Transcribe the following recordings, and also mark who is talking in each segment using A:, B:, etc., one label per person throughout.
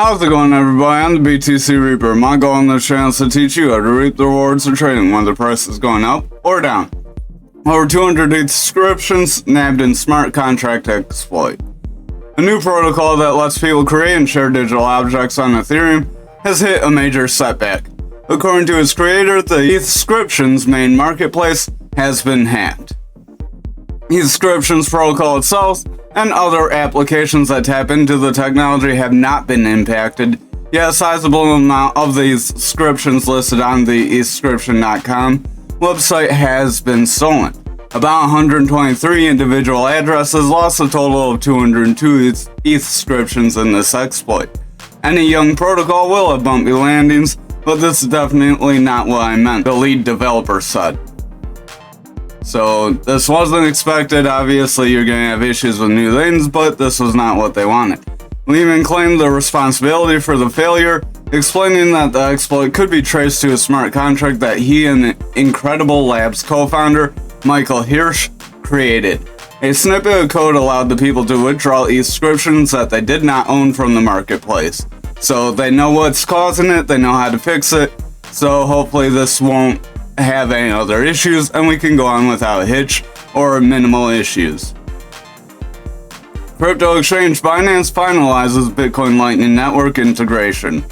A: How's it going, everybody? I'm the BTC Reaper. My goal on this channel is to teach you how to reap the rewards of trading when the price is going up or down. Over 200 Ethscriptions nabbed in smart contract exploit. A new protocol that lets people create and share digital objects on Ethereum has hit a major setback. According to its creator, the Ethscription's main marketplace has been hacked. Ethscription's protocol itself and other applications that tap into the technology have not been impacted, yet a sizable amount of the Ethscriptions listed on the Ethscription.com website has been stolen. About 123 individual addresses lost a total of 202 Ethscriptions in this exploit. Any young protocol will have bumpy landings, but this is definitely not what I meant, the lead developer said. So this wasn't expected. Obviously you're going to have issues with new things, but this was not what they wanted. Lehman claimed the responsibility for the failure, explaining that the exploit could be traced to a smart contract that he and Incredible Labs co-founder Michael Hirsch created. A snippet of code allowed the people to withdraw Ethscriptions that they did not own from the marketplace. So they know what's causing it, they know how to fix it, so hopefully this won't have any other issues and we can go on without a hitch or minimal issues. Crypto exchange Binance finalizes Bitcoin Lightning Network integration.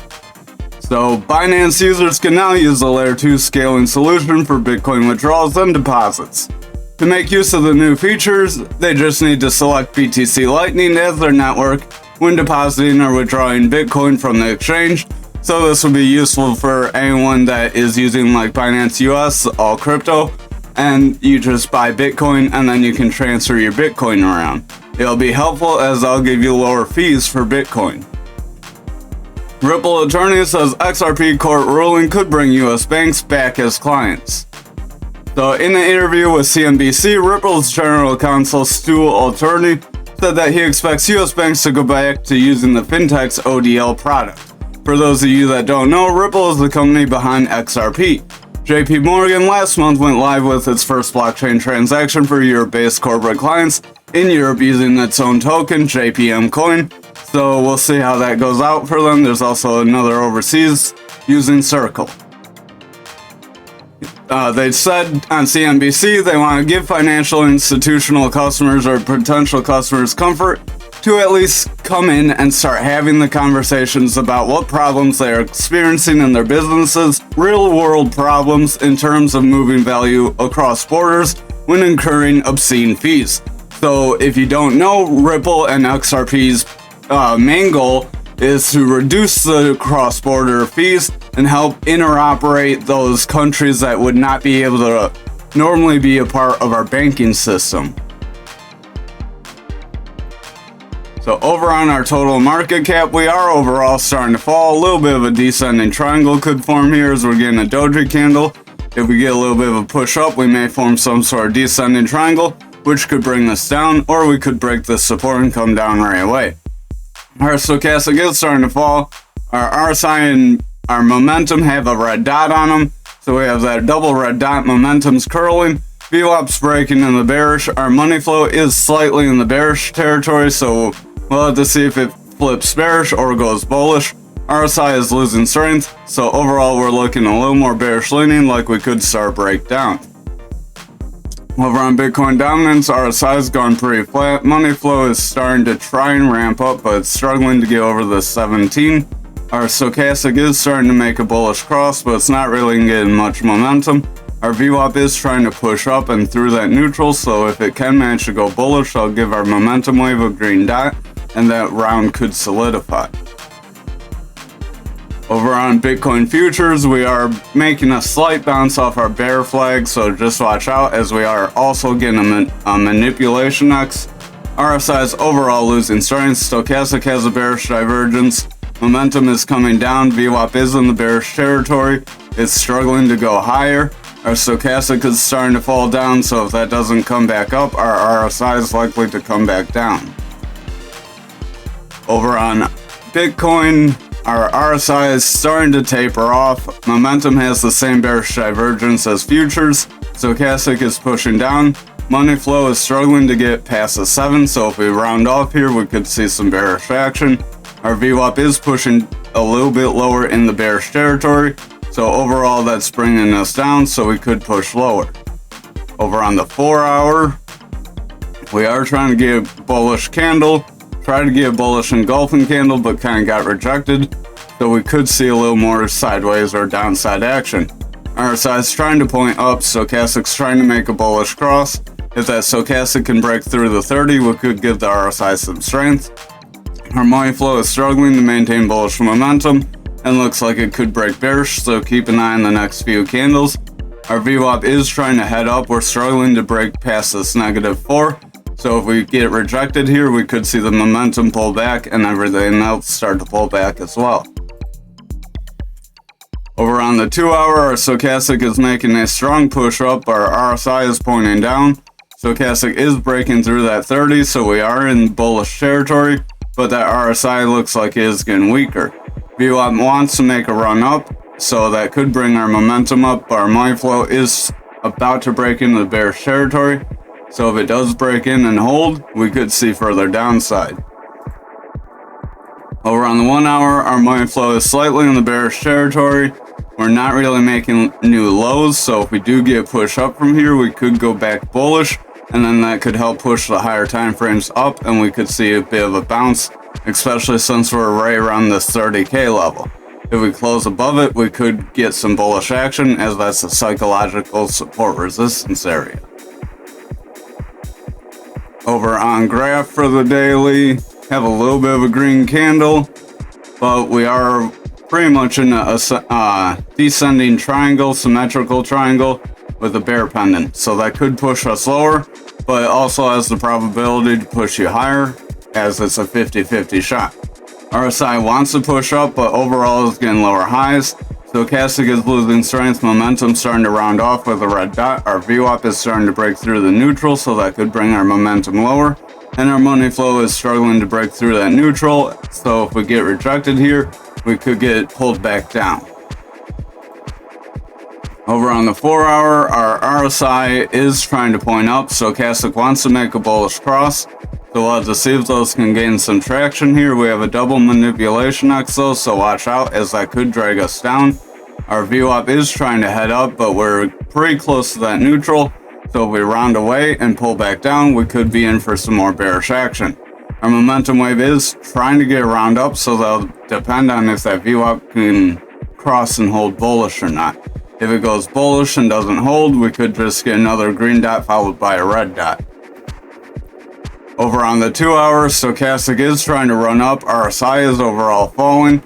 A: So Binance users can now use the Layer 2 scaling solution for Bitcoin withdrawals and deposits. To make use of the new features, they just need to select BTC Lightning as their network when depositing or withdrawing Bitcoin from the exchange. So this will be useful for anyone that is using like Binance US, all crypto, and you just buy Bitcoin and then you can transfer your Bitcoin around. It'll be helpful as I'll give you lower fees for Bitcoin. Ripple attorney says XRP court ruling could bring US banks back as clients. So in an interview with CNBC, Ripple's general counsel Stu Attorney said that he expects US banks to go back to using the fintech's ODL product. For those of you that don't know, Ripple is the company behind XRP. JP Morgan last month went live with its first blockchain transaction for Europe-based corporate clients in Europe using its own token, JPM Coin. So we'll see how that goes out for them. There's also another overseas using Circle. They said on CNBC they want to give financial institutional customers or potential customers comfort to at least come in and start having the conversations about what problems they are experiencing in their businesses, real world problems in terms of moving value across borders when incurring obscene fees. So if you don't know, Ripple and XRP's main goal is to reduce the cross-border fees and help interoperate those countries that would not be able to normally be a part of our banking system. So over on our total market cap, we are overall starting to fall. A little bit of a descending triangle could form here as we're getting a doji candle. If we get a little bit of a push up, we may form some sort of descending triangle, which could bring this down, or we could break this support and come down right away. Our stochastic is starting to fall. Our RSI and our momentum have a red dot on them. So we have that double red dot, momentum's curling. VWAP's breaking in the bearish. Our money flow is slightly in the bearish territory, so we'll have to see if it flips bearish or goes bullish. RSI is losing strength, so overall we're looking a little more bearish leaning, like we could start break down. Over on Bitcoin dominance, RSI has gone pretty flat. Money flow is starting to try and ramp up, but it's struggling to get over the 17. Our stochastic is starting to make a bullish cross, but it's not really getting much momentum. Our VWAP is trying to push up and through that neutral, so if it can manage to go bullish, I'll give our momentum wave a green dot, and that round could solidify. Over on Bitcoin futures, we are making a slight bounce off our bear flag, so just watch out as we are also getting a manipulation X. RSI is overall losing strength, stochastic has a bearish divergence, momentum is coming down, VWAP is in the bearish territory, it's struggling to go higher. Our stochastic is starting to fall down, so if that doesn't come back up, our RSI is likely to come back down. Over on Bitcoin, our RSI is starting to taper off. Momentum has the same bearish divergence as futures. Stochastic is pushing down. Money flow is struggling to get past the 7, so if we round off here, we could see some bearish action. Our VWAP is pushing a little bit lower in the bearish territory, so overall that's bringing us down, so we could push lower. Over on the 4 hour, we are trying to get a bullish candle, tried to get a bullish engulfing candle, but kind of got rejected, so we could see a little more sideways or downside action. RSI is trying to point up, stochastic's trying to make a bullish cross. If that stochastic can break through the 30, we could give the RSI some strength. Our money flow is struggling to maintain bullish momentum and looks like it could break bearish, so keep an eye on the next few candles. Our VWAP is trying to head up. We're struggling to break past this -4, so if we get rejected here, we could see the momentum pull back and everything else start to pull back as well. Over on the 2 hour, our stochastic is making a strong push up. Our RSI is pointing down. Stochastic is breaking through that 30, so we are in bullish territory, but that RSI looks like it is getting weaker. VWAP wants to make a run up, so that could bring our momentum up, but our money flow is about to break into the bearish territory, so if it does break in and hold, we could see further downside. Over on the 1 hour, our money flow is slightly in the bearish territory. We're not really making new lows, so if we do get a push up from here, we could go back bullish, and then that could help push the higher time frames up, and we could see a bit of a bounce, especially since we're right around this 30K level. If we close above it, we could get some bullish action, as that's a psychological support resistance area. Over on graph for the daily, have a little bit of a green candle, but we are pretty much in a descending triangle, symmetrical triangle with a bear pendant, so that could push us lower, but it also has the probability to push you higher, as it's a 50-50 shot. RSI wants to push up, but overall is getting lower highs. Stochastic is losing strength, momentum starting to round off with a red dot. Our VWAP is starting to break through the neutral, so that could bring our momentum lower. And our money flow is struggling to break through that neutral, so if we get rejected here, we could get pulled back down. Over on the 4 hour, our RSI is trying to point up. Stochastic wants to make a bullish cross, so we'll have to see if those can gain some traction here. We have a double manipulation X though, so watch out, as that could drag us down. Our VWAP is trying to head up, but we're pretty close to that neutral, so if we round away and pull back down, we could be in for some more bearish action. Our momentum wave is trying to get a round up, so that'll depend on if that VWAP can cross and hold bullish or not. If it goes bullish and doesn't hold, we could just get another green dot followed by a red dot. Over on the 2 hour, stochastic is trying to run up. RSI is overall falling.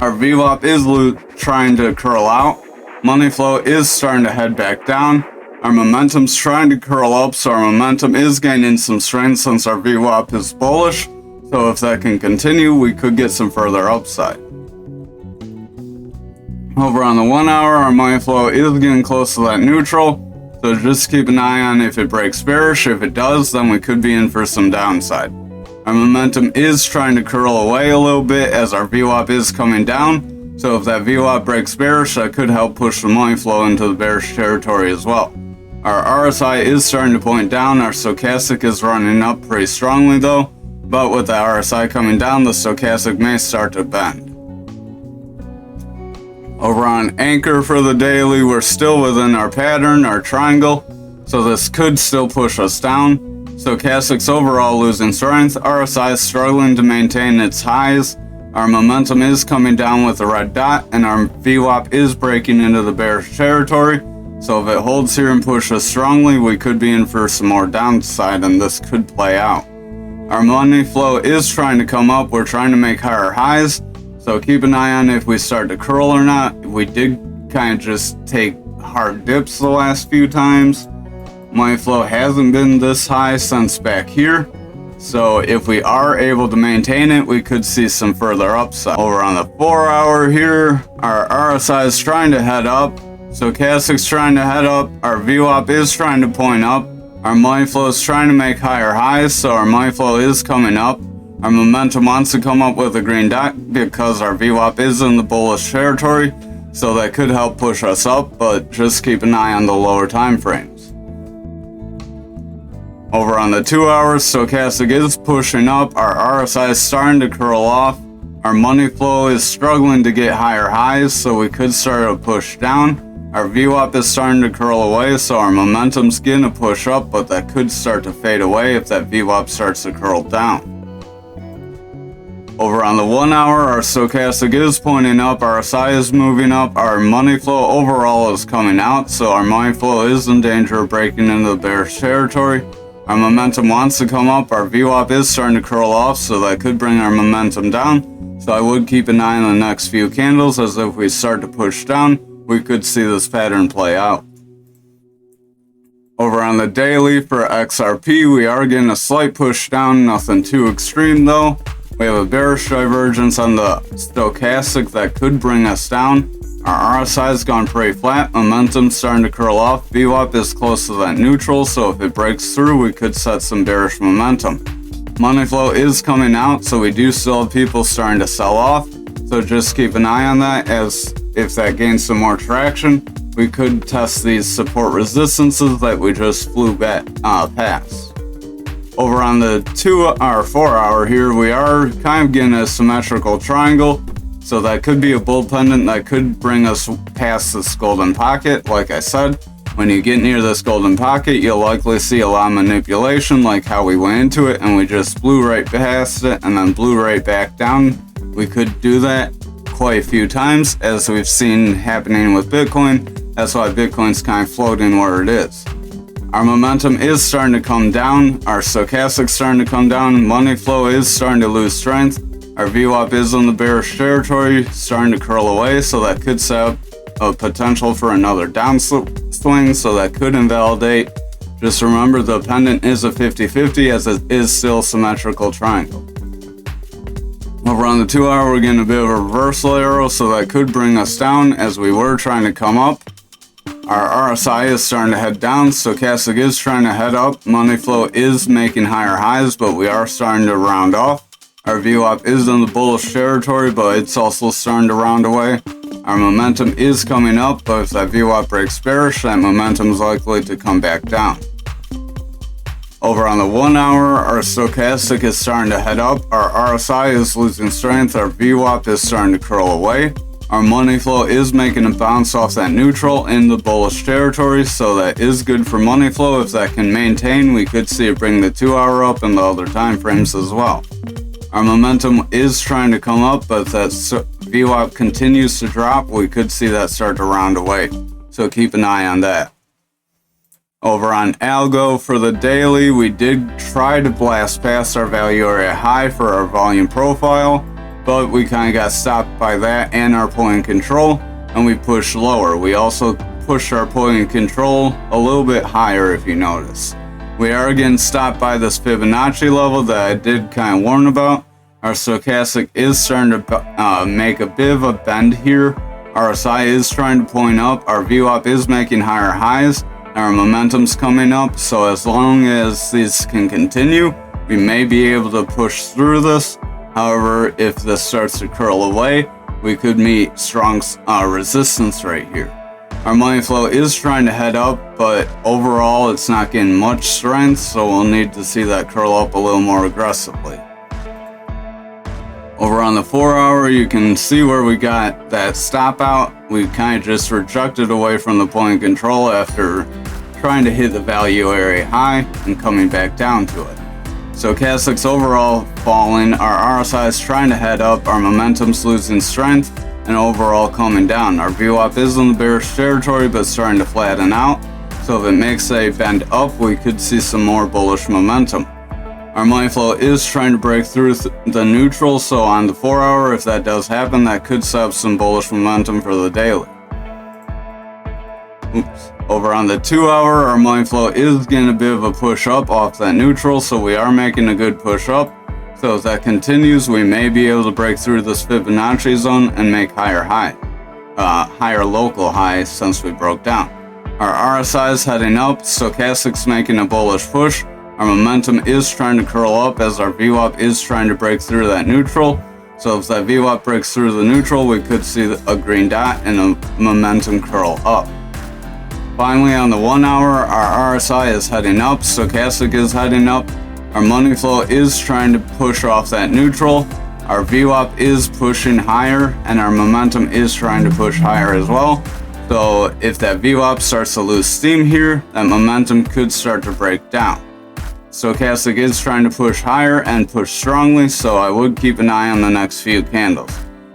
A: Our VWAP is trying to curl out. Money flow is starting to head back down. Our momentum's trying to curl up, so our momentum is gaining some strength since our VWAP is bullish. So if that can continue, we could get some further upside. Over on the 1 hour, our money flow is getting close to that neutral, so just keep an eye on if it breaks bearish. If it does, then we could be in for some downside. Our momentum is trying to curl away a little bit as our VWAP is coming down, so if that VWAP breaks bearish, that could help push the money flow into the bearish territory as well. Our RSI is starting to point down. Our stochastic is running up pretty strongly though, but with the RSI coming down, the stochastic may start to bend. Over on Anchor for the daily, we're still within our pattern, our triangle, so this could still push us down. Stochastic's overall losing strength. RSI is struggling to maintain its highs. Our momentum is coming down with a red dot, and our VWAP is breaking into the bearish territory. So if it holds here and pushes strongly, we could be in for some more downside, and this could play out. Our money flow is trying to come up. We're trying to make higher highs, so keep an eye on if we start to curl or not. We did kind of just take hard dips the last few times. Money flow hasn't been this high since back here, so if we are able to maintain it, we could see some further upside. Over on the 4 hour here, our RSI is trying to head up. Stochastic's trying to head up. Our VWAP is trying to point up. Our money flow is trying to make higher highs, so our money flow is coming up. Our momentum wants to come up with a green dot because our VWAP is in the bullish territory, so that could help push us up, but just keep an eye on the lower time frames. Over on the 2 hours, stochastic is pushing up, our RSI is starting to curl off, our money flow is struggling to get higher highs, so we could start to push down. Our VWAP is starting to curl away, so our momentum's getting to push up, but that could start to fade away if that VWAP starts to curl down. Over on the 1 hour, our stochastic is pointing up, our RSI is moving up, our money flow overall is coming out, so our money flow is in danger of breaking into the bearish territory. Our momentum wants to come up, our VWAP is starting to curl off, so that could bring our momentum down. So I would keep an eye on the next few candles, as if we start to push down, we could see this pattern play out. Over on the daily for XRP, we are getting a slight push down, nothing too extreme though. We have a bearish divergence on the stochastic that could bring us down. Our RSI has gone pretty flat, momentum's starting to curl off, VWAP is close to that neutral, so if it breaks through, we could set some bearish momentum. Money flow is coming out, so we do still have people starting to sell off, so just keep an eye on that, as if that gains some more traction, we could test these support resistances that we just flew past. Over on the 4 hour here, we are kind of getting a symmetrical triangle, so that could be a bull pendant that could bring us past this golden pocket. Like I said, when you get near this golden pocket, you'll likely see a lot of manipulation, like how we went into it and we just blew right past it and then blew right back down. We could do that quite a few times, as we've seen happening with Bitcoin. That's why Bitcoin's kind of floating where it is. Our momentum is starting to come down, our stochastic's starting to come down, money flow is starting to lose strength, our VWAP is in the bearish territory, starting to curl away, so that could set up a potential for another downswing, so that could invalidate. Just remember, the pendant is a 50-50, as it is still a symmetrical triangle. Over on the 2 hour, we're getting a bit of a reversal arrow, so that could bring us down, as we were trying to come up. Our RSI is starting to head down, stochastic is trying to head up, money flow is making higher highs, but we are starting to round off. Our VWAP is in the bullish territory, but it's also starting to round away. Our momentum is coming up, but if that VWAP breaks bearish, that momentum is likely to come back down. Over on the 1 hour, our stochastic is starting to head up, our RSI is losing strength, our VWAP is starting to curl away. Our money flow is making a bounce off that neutral in the bullish territory, so that is good for money flow. If that can maintain, we could see it bring the 2 hour up and the other time frames as well. Our momentum is trying to come up, but if that VWAP continues to drop, we could see that start to round away. So keep an eye on that. Over on Algo for the daily, we did try to blast past our value area high for our volume profile, but we kind of got stopped by that and our point control, and we pushed lower. We also pushed our point control a little bit higher, if you notice. We are getting stopped by this Fibonacci level that I did kind of warn about. Our stochastic is starting to make a bit of a bend here. RSI is trying to point up. Our VWAP is making higher highs. Our momentum's coming up. So as long as these can continue, we may be able to push through this. However, if this starts to curl away, we could meet strong resistance right here. Our money flow is trying to head up, but overall it's not getting much strength, so we'll need to see that curl up a little more aggressively. Over on the 4 hour, you can see where we got that stop out. We kind of just rejected away from the point control after trying to hit the value area high and coming back down to it. Stochastic's overall falling, our RSI is trying to head up, our momentum's losing strength, and overall coming down. Our VWAP is in the bearish territory, but starting to flatten out. So if it makes a bend up, we could see some more bullish momentum. Our money flow is trying to break through the neutral, so on the 4 hour, if that does happen, that could set up some bullish momentum for the daily. Over on the 2 hour, our money flow is getting a bit of a push up off that neutral, so we are making a good push up. So if that continues, we may be able to break through this Fibonacci zone and make higher local highs since we broke down. Our RSI is heading up, stochastic's making a bullish push. Our momentum is trying to curl up as our VWAP is trying to break through that neutral. So if that VWAP breaks through the neutral, we could see a green dot and a momentum curl up. Finally, on the 1 hour, our RSI is heading up, stochastic is heading up, our money flow is trying to push off that neutral, our VWAP is pushing higher, and our momentum is trying to push higher as well. So if that VWAP starts to lose steam here, that momentum could start to break down. Stochastic is trying to push higher and push strongly, so I would keep an eye on the next few candles.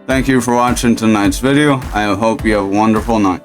A: Thank you for watching tonight's video. I hope you have a wonderful night.